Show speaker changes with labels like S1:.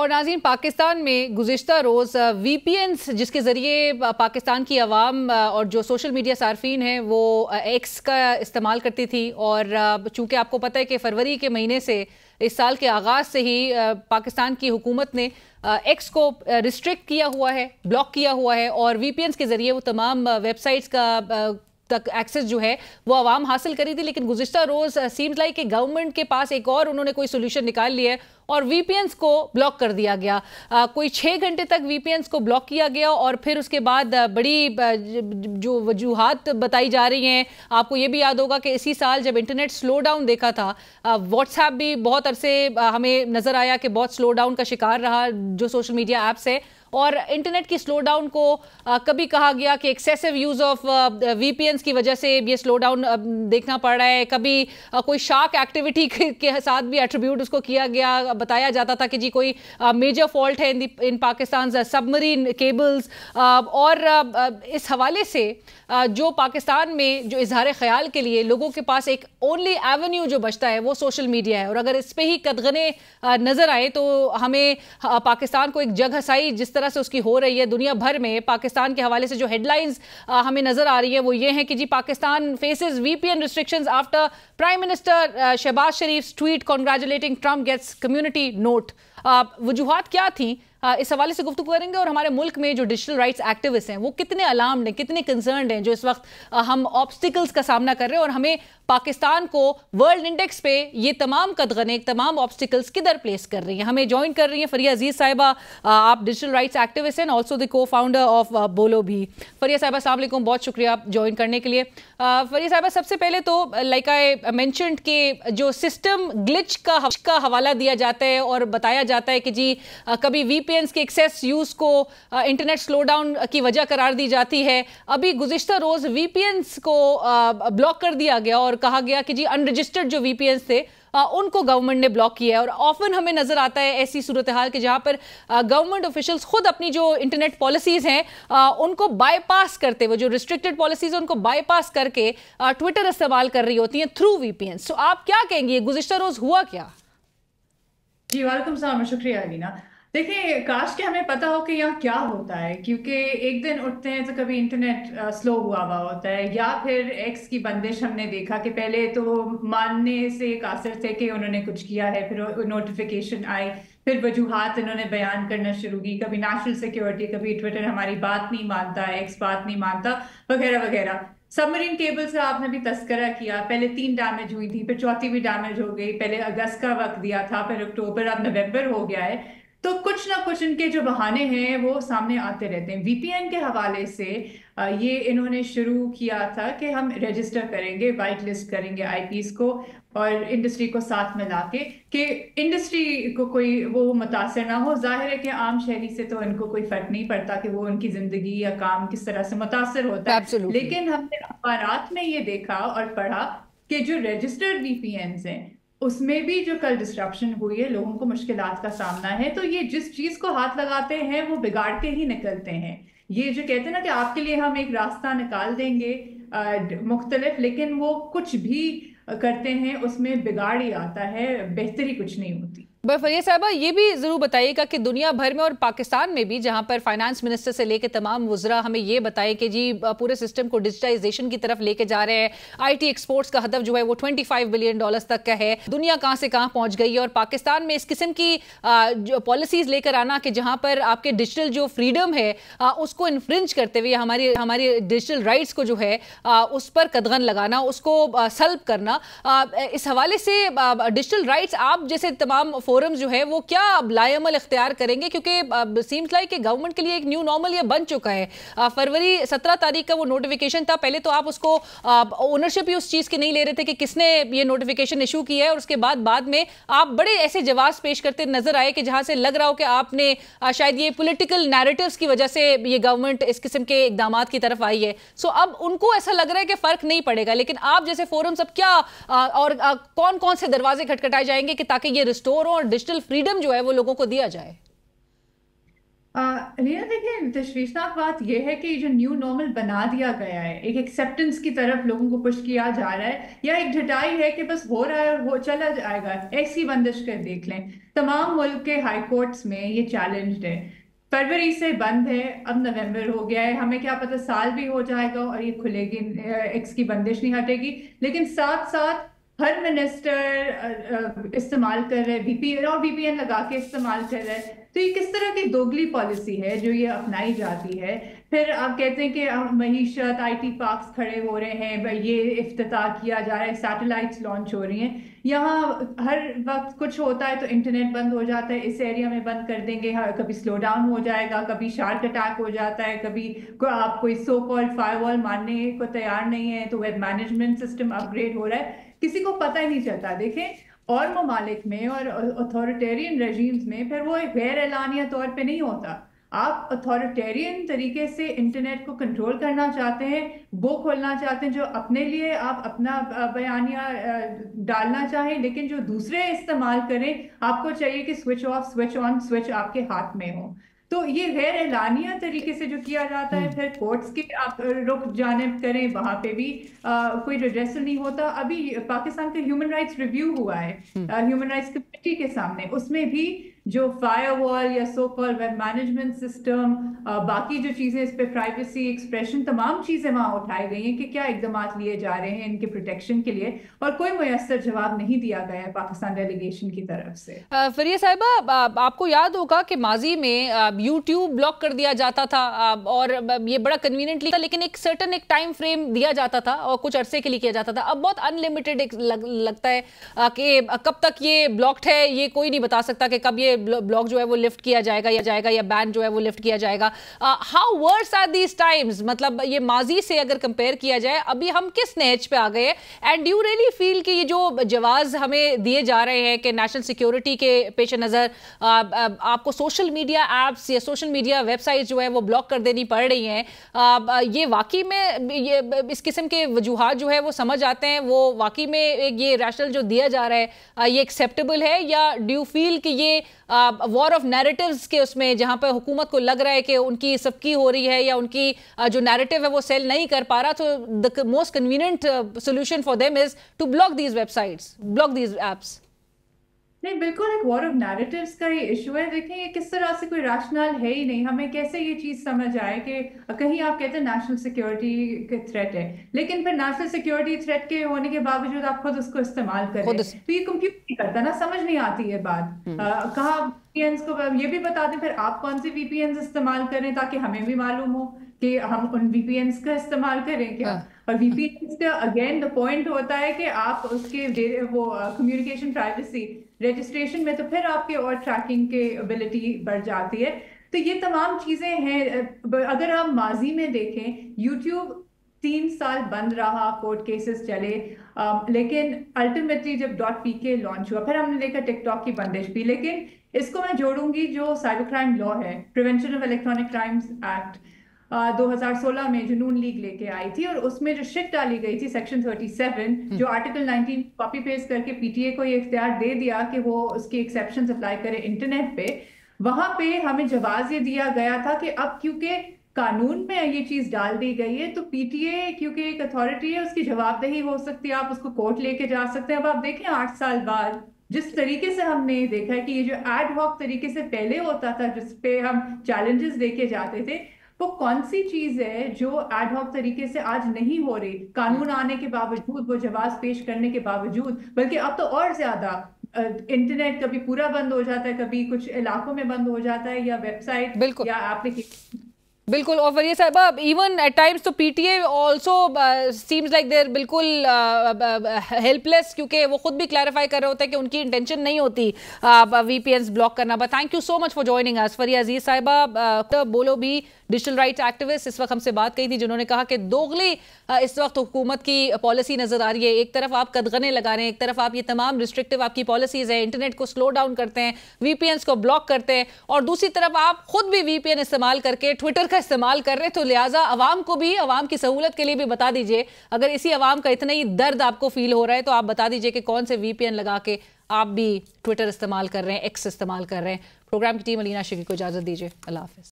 S1: اور ناظرین، پاکستان میں گزشتہ روز وی پی اینز جس کے ذریعے پاکستان کی عوام اور جو سوشل میڈیا صارفین ہیں وہ ایکس کا استعمال کرتی تھی، اور چونکہ آپ کو پتہ ہے کہ فروری کے مہینے سے اس سال کے آغاز سے ہی پاکستان کی حکومت نے ایکس کو ریسٹرکٹ کیا ہوا ہے، بلاک کیا ہوا ہے، اور وی پی اینز کے ذریعے وہ تمام ویب سائٹس کا تک ایکسس جو ہے وہ عوام حاصل کری تھی. لیکن گزشتہ روز سیمز لائک کہ گورنمنٹ کے پاس ایک اور انہوں نے کوئی سولوشن نکال لیا ہے اور وی پی اینز کو بلاک کر دیا گیا. کوئی 6 گھنٹے تک وی پی اینز کو بلاک کیا گیا، اور پھر اس کے بعد بڑی جو وجوہات بتائی جا رہی ہیں. آپ کو یہ بھی یاد ہوگا کہ اسی سال جب انٹرنیٹ سلو ڈاؤن دیکھا تھا، واٹس ایپ بھی بہت عرصے ہمیں نظر آیا کہ بہت سلو ڈاؤن کا شکار رہا جو سوشل میڈیا ایپس ہے. اور انٹرنیٹ کی سلو ڈاؤن کو کبھی کہا گیا کہ ایکسیسو یوز آف وی پی اینز کی وجہ سے یہ سلو ڈاؤن دیکھنا پڑ رہا ہے. کبھی کوئی شارک ایکٹیویٹی کے ساتھ بھی ایٹریبیوٹ اس کو کیا گیا، بتایا جاتا تھا کہ جی کوئی میجر فالٹ ہے ان پاکستان سب مرین کیبلز. اور اس حوالے سے جو پاکستان میں جو اظہار خیال کے لیے لوگوں کے پاس ایک اونلی ایونیو جو بچتا ہے وہ سوشل میڈیا ہے، اور اگر اس پہ ہی قدغنے نظر آئے تو ہمیں پاکستان کو ایک جگ ہسائی جس طرح سے اس کی ہو رہی ہے دنیا بھر میں. پاکستان کے حوالے سے جو ہیڈ لائنز ہمیں نظر آ رہی ہے وہ یہ ہیں کہ جی Pakistan faces V P N restrictions after prime minister Shahbaz Sharif tweet congratulating Trump gets community note. وجوہات کیا تھیں اس حوالے سے گفتگو کریں گے، اور ہمارے ملک میں جو ڈیجیٹل رائٹس ایکٹیوسٹ ہیں وہ کتنے الارمڈ ہیں، کتنے کنسرنڈ ہیں جو اس وقت ہم آبسٹیکلز کا سامنا کر رہے ہیں، اور ہمیں پاکستان کو ورلڈ انڈیکس پہ یہ تمام قدغنے، تمام آبسٹیکلز کدھر پلیس کر رہی ہیں. ہمیں جوائن کر رہی ہیں فریہ عزیز صاحبہ، آپ ڈیجیٹل رائٹس ایکٹیوسٹ ہیں، آلسو دی کو فاؤنڈر آف بولو بھی. فریہ صاحبہ السلام علیکم، بہت شکریہ جوائن کرنے کے لیے. فریہ صاحبہ، سب سے پہلے تو لائک آئی مینشنڈ کہ جو سسٹم گلچ کا حوالہ دیا جاتا ہے اور بتایا جاتا ہے کہ جی کبھی وی پی اینز کے ایکسیس یوز کو انٹرنیٹ سلو ڈاؤن کی وجہ قرار دی جاتی ہے. ابھی گزشتہ روز وی پی اینز کو بلاک کر دیا گیا اور کہا گیا کہ جی ان رجسٹرڈ جو وی پی اینز تھے ان کو گورنمنٹ نے بلاک کیا ہے. اور آفن ہمیں نظر آتا ہے ایسی صورتحال کہ جہاں پر گورنمنٹ آفیشلز خود اپنی جو انٹرنیٹ پالیسیز ہیں ان کو بائی پاس کرتے ہوئے، جو ریسٹرکٹڈ پالیسیز ہیں ان کو بائی پاس کر کے ٹویٹر استعمال کر رہی ہوتی ہیں تھرو وی پی اینز. سو آپ کیا کہیں گے گزشتہ روز ہوا کیا؟
S2: جی وعلیکم السلام، شکریہ علینا. دیکھیں، کاش کہ ہمیں پتا ہو کہ یہاں کیا ہوتا ہے، کیونکہ ایک دن اٹھتے ہیں تو کبھی انٹرنیٹ سلو ہوا ہوتا ہے، یا پھر ایکس کی بندش ہم نے دیکھا کہ پہلے تو ماننے سے قاصر تھے کہ انہوں نے کچھ کیا ہے، پھر نوٹیفیکیشن آئی، پھر وجوہات انہوں نے بیان کرنا شروع کی، کبھی نیشنل سیکیورٹی، کبھی ٹویٹر ہماری بات نہیں مانتا، ایکس بات نہیں مانتا، وغیرہ وغیرہ. سب مرین کیبلز کا آپ نے بھی تذکرہ کیا، پہلے 3 ڈیمیج ہوئی تھی، پھر چوتھی بھی ڈیمیج ہو گئی. پہلے اگست کا وقت دیا تھا، پھر اکتوبر، اب نومبر ہو گیا ہے. تو کچھ نہ کچھ ان کے جو بہانے ہیں وہ سامنے آتے رہتے ہیں. وی پی این کے حوالے سے یہ انہوں نے شروع کیا تھا کہ ہم رجسٹر کریں گے، وائٹ لسٹ کریں گے آئی پیز کو، اور انڈسٹری کو ساتھ ملا کے کہ انڈسٹری کو کوئی وہ متاثر نہ ہو. ظاہر ہے کہ عام شہری سے تو ان کو کوئی فرق نہیں پڑتا کہ وہ ان کی زندگی یا کام کس طرح سے متاثر ہوتا ہے. لیکن ہم نے اخبارات میں یہ دیکھا اور پڑھا کہ جو رجسٹرڈ وی پی اینز ہیں اس میں بھی جو کل ڈسٹرپشن ہوئی ہے، لوگوں کو مشکلات کا سامنا ہے. تو یہ جس چیز کو ہاتھ لگاتے ہیں وہ بگاڑ کے ہی نکلتے ہیں. یہ جو کہتے ہیں نا کہ آپ کے لیے ہم ایک راستہ نکال دیں گے مختلف، لیکن وہ کچھ بھی کرتے ہیں اس میں بگاڑ ہی آتا ہے، بہتری کچھ نہیں ہوتی.
S1: فریہ صاحبہ، یہ بھی ضرور بتائیے گا کہ دنیا بھر میں اور پاکستان میں بھی جہاں پر فائنانس منسٹر سے لے کے تمام وزراء ہمیں یہ بتائے کہ جی پورے سسٹم کو ڈیجیٹائزیشن کی طرف لے کے جا رہے ہیں، آئی ٹی ایکسپورٹس کا ہدف جو ہے وہ $25 بلین تک کا ہے. دنیا کہاں سے کہاں پہنچ گئی ہے، اور پاکستان میں اس قسم کی جو پالیسیز لے کر آنا کہ جہاں پر آپ کے ڈیجیٹل جو فریڈم ہے اس کو انفرنج کرتے ہوئے ہماری ڈیجیٹل رائٹس کو جو ہے اس پر قدغن لگانا، اس کو سلب کرنا. اس حوالے سے ڈیجیٹل رائٹس آپ جیسے تمام فورمز جو ہے وہ کیا لائے عمل اختیار کریں گے، کیونکہ سیمز لائک کہ گورنمنٹ کے لیے ایک نیو نارمل یہ بن چکا ہے. فروری 17 تاریخ کا وہ نوٹیفیکیشن تھا، پہلے تو آپ اس کو اونرشپ ہی اس چیز کی نہیں لے رہے تھے کہ کس نے یہ نوٹیفیکیشن ایشو کیا ہے، اور اس کے بعد میں آپ بڑے ایسے جواز پیش کرتے نظر آئے کہ جہاں سے لگ رہا ہو کہ آپ نے شاید یہ پولیٹیکل نیریٹیوز کی وجہ سے یہ گورنمنٹ اس قسم کے اقدامات کی طرف آئی ہے. سو اب ان کو ایسا لگ رہا ہے کہ فرق نہیں پڑے گا، لیکن آپ جیسے فورم سب کیا اور کون سے دروازے کھٹکھٹائے جائیں گے کہ تاکہ یہ ریسٹور ہو اور ڈیجیٹل فریڈم جو ہے وہ لوگوں کو دیا جائے؟
S2: रीना देखिए, तशवीशनाक बात यह है कि जो न्यू नॉर्मल बना दिया गया है, एक एक्सेप्टेंस की तरफ लोगों को पुश किया जा रहा है, या एक ढटाई है कि बस हो रहा है और वो चला जाएगा, ऐसी बंदिश कर देख लें। तमाम मुल्क के हाई कोर्ट्स में ये चैलेंज्ड है। फरवरी से बंद है, अब नवंबर हो गया है, हमें क्या पता साल भी हो जाएगा और ये खुलेगी, एक्स की बंदिश नहीं हटेगी। लेकिन साथ साथ हर मिनिस्टर इस्तेमाल कर रहे हैं वीपीएन, और वीपीएन लगा के इस्तेमाल कर रहे हैं। तो ये किस तरह की दोगली पॉलिसी है जो ये अपनाई जाती है? फिर आप कहते हैं कि मईशत, आईटी पार्क्स खड़े हो रहे हैं, ये इफ्तिताह किया जा रहा है, सैटेलाइट्स लॉन्च हो रही हैं। यहाँ हर वक्त कुछ होता है तो इंटरनेट बंद हो जाता है, इस एरिया में बंद कर देंगे, कभी स्लो डाउन हो जाएगा, कभी शार्क अटैक हो जाता है, कभी आप कोई सो कॉल्ड फायरवॉल मानने को तैयार नहीं है तो वेब मैनेजमेंट सिस्टम अपग्रेड हो रहा है, किसी को पता ही नहीं चलता। देखें, और ममालिक में और अथॉरिटेरियन रेजीम्स में फिर वो गैर एलानिया तौर पे नहीं होता। आप अथॉरिटेरियन तरीके से इंटरनेट को कंट्रोल करना चाहते हैं, वो खोलना चाहते हैं जो अपने लिए आप अपना बयानिया डालना चाहें, लेकिन जो दूसरे इस्तेमाल करें, आपको चाहिए कि switch off switch on switch आपके हाथ में हो। तो ये गैर एलानिया तरीके से जो किया जाता है, फिर कोर्ट्स के आप रुख जानिब करें, वहां पे भी कोई रिड्रेसल नहीं होता। अभी पाकिस्तान का ह्यूमन राइट्स रिव्यू हुआ है ह्यूमन राइट्स कमेटी के सामने, उसमें भी जो फायरवॉल या so called web management system, बाकी जो चीजें इस पे प्राइवेसी, एक्सप्रेशन, तमाम चीजें वहां उठाई गई हैं कि क्या इकदाम लिए जा रहे हैं इनके प्रोटेक्शन के लिए, और कोई मुयस्सर जवाब नहीं दिया गया है पाकिस्तान डेलीगेशन की तरफ से।
S1: फरिया साहिबा, आपको याद होगा कि माजी में यूट्यूब ब्लॉक कर दिया जाता था, और ये बड़ा कन्वीनियंटली था, लेकिन एक सर्टन एक टाइम फ्रेम दिया जाता था और कुछ अरसे के लिए किया जाता था। अब बहुत अनलिमिटेड लगता है कि कब तक ये ब्लॉक्ड है, ये कोई नहीं बता सकता कि कब ये ब्लॉक जो है वो लिफ्ट किया जाएगा या बैन जो है वो लिफ्ट किया जाएगा। How worse are these times? मतलब ये माजी से अगर कंपेयर किया जाए, अभी हम किस नहज पे आ गए? And do you really feel कि ये जो जवाज हमें दिए जा रहे हैं कि नेशनल सिक्योरिटी के पेश नज़र आपको सोशल मीडिया एप्स या सोशल मीडिया वेबसाइट जो है वो ब्लॉक कर देनी पड़ रही हैं, ये वाकई में ये इस किस्म के वजूहात जो है वो समझ आते हैं? वो वाकई में ये रैशनल जो दिया जा रहा है ये एक्सेप्टेबल है, या डू यू फील कि ये वॉर ऑफ नैरेटिव्स के उसमें जहां पर हुकूमत को लग रहा है कि उनकी सबकी हो रही है या उनकी जो नैरेटिव है वो सेल नहीं कर पा रहा, तो the most convenient solution for them is to block these websites, block these apps?
S2: नहीं, बिल्कुल एक वॉर ऑफ नैरेटिव्स का ही इशू है। देखें, ये किस तरह से कोई रैशनल है ही नहीं। हमें कैसे ये चीज समझ आए कि कहीं आप कहते हैं नेशनल सिक्योरिटी के थ्रेट है, लेकिन फिर नेशनल सिक्योरिटी थ्रेट के होने के बावजूद आप खुद उसको इस्तेमाल करें, तो ये कंप्यूट नहीं करता ना, समझ नहीं आती है बात। कहाँ वीपीएन्स को ये भी बता दें फिर आप कौन से वीपीएन्स इस्तेमाल करें, ताकि हमें भी मालूम हो कि हम उन वीपीएन्स का इस्तेमाल करें क्या। और वीपीएन्स का अगेन द पॉइंट होता है कि आप उसके वो कम्युनिकेशन प्राइवेसी रजिस्ट्रेशन में, तो फिर आपके और ट्रैकिंग के एबिलिटी बढ़ जाती है। तो ये तमाम चीजें हैं। अगर हम माजी में देखें, यूट्यूब 3 साल बंद रहा, कोर्ट केसेस चले, लेकिन अल्टीमेटली जब .pk लॉन्च हुआ, फिर हमने देखा टिकटॉक की बंदिश भी। लेकिन इसको मैं जोड़ूंगी जो साइबर क्राइम लॉ है, prevention of electronic crimes act 2016 में जो नून लीग लेके आई थी, और उसमें जो शिट डाली गई थी सेक्शन 37, जो आर्टिकल 19 कॉपी पेस्ट करके पीटीए को ये इख्तियार दे दिया कि वो उसकी एक्सेप्शंस अप्लाई करे इंटरनेट पे। वहां पे हमें जवाब ये दिया गया था कि अब क्योंकि कानून में ये चीज डाल दी गई है, तो पीटीए क्योंकि एक अथॉरिटी है, उसकी जवाबदेही हो सकती है, आप उसको कोर्ट लेके जा सकते हैं। अब आप देखें 8 साल बाद जिस तरीके से हमने देखा है कि ये जो एड हॉक तरीके से पहले होता था, जिसपे हम चैलेंजेस लेके जाते थे, वो कौन सी चीज है जो एड हॉक तरीके से आज नहीं हो रही, कानून आने के बावजूद, वो जवाब पेश करने के बावजूद। बल्कि अब तो और ज्यादा इंटरनेट कभी पूरा बंद हो जाता है, कभी कुछ इलाकों में बंद हो जाता है, या वेबसाइट या एप्लीकेशन।
S1: बिल्कुल। और फरिया साहिबा, इवन एट टाइम्स तो PTA also seems like there बिल्कुल हेल्पलेस, क्योंकि वो खुद भी क्लैरिफाई कर रहे होते हैं कि उनकी इंटेंशन नहीं होती वीपीएन्स ब्लॉक करना। But thank you so much for joining us. Fariya Aziz Sahiba बोलो भी डिजिटल राइट्स एक्टिविस्ट इस वक्त हमसे बात कही थी, जिन्होंने कहा कि दोगली इस वक्त हुकूमत की पॉलिसी नजर आ रही है। एक तरफ आप कदगने लगा रहे हैं, एक तरफ आप ये तमाम रिस्ट्रिक्टिव आपकी पॉलिसीज है, इंटरनेट को स्लो डाउन करते हैं, वीपीएन्स को ब्लॉक करते हैं, और दूसरी तरफ आप खुद भी वीपीएन इस्तेमाल करके ट्विटर का इस्तेमाल कर रहे हैं। तो लिहाजा अवाम को भी, अवाम की सहूलत के लिए भी बता दीजिए, अगर इसी अवाम का इतना ही दर्द आपको फील हो रहा है, तो आप बता दीजिए कि कौन से वीपीएन लगा के आप भी ट्विटर इस्तेमाल कर रहे हैं, एक्स इस्तेमाल कर रहे हैं। پروگرام کی ٹیم علینا شکی کو اجازت دیجیے. اللہ حافظ.